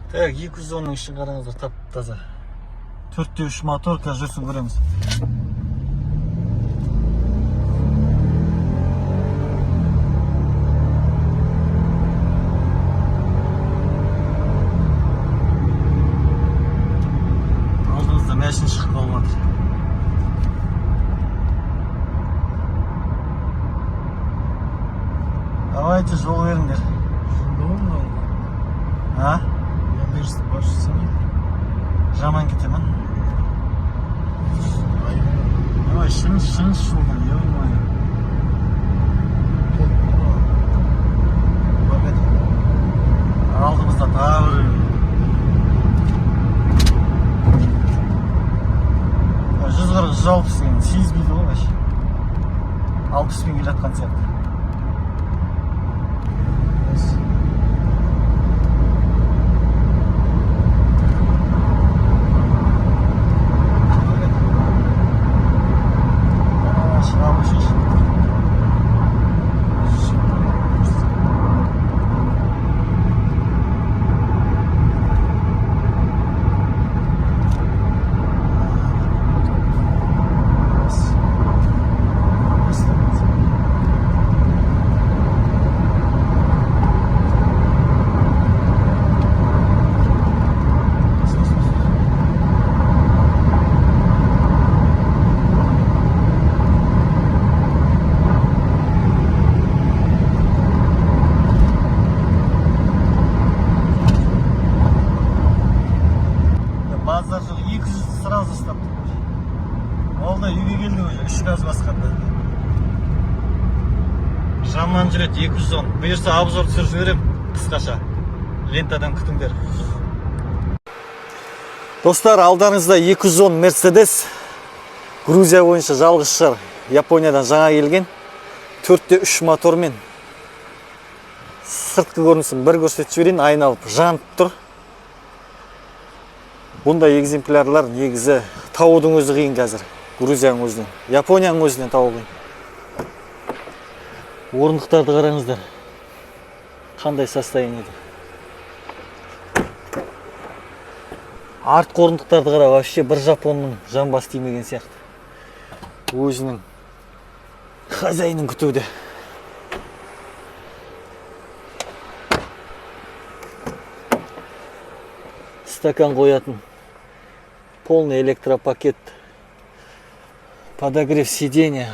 Так, 210-ның ішін қараңыздар, тап-таза. 4-3 мотор, қазір жүрсін көреміз. Алдыңызда мәшін шығып қалып жатыр. Давайте жол беріңдер. А? Мерсті башысы ма? Жаман кете ма? Ой, шын шулдан, ё-моё. Алдымызда тағы бір. 140-160 деген сезбейді ғой вообще. 60 000 келе жатқан сияқты. Bazılar 200 сразу ұстапты. Ол да үйге келді өзі, 3 газ басқанда. Жаман жүреді 210. Бұйырса обзор түсіріп жіберем қысқаша. Лентадан күтіңдер. Достар, алдарыңызда 210 Mercedes. Грузия бойынша жалғыз шығар. Япониядан жаңа келген. 4-3 мотормен. Сыртқы көрінісін бір көрсетіп жіберейін, айналып жанып тұр. Бұндай экземплярлар негізі таудың өзі қиын қазір. Грузияның өзінен, Японияның өзінен тау қиын. Орындықтарды қараңыздар. Қандай состояниеде. Артқы орындықтарды қара, вообще бір жапонның жамбас тимеген сияқты. Өзінің хозяйнын күтуде. Стакан қоятын. Полный электропакет, подогрев сиденья.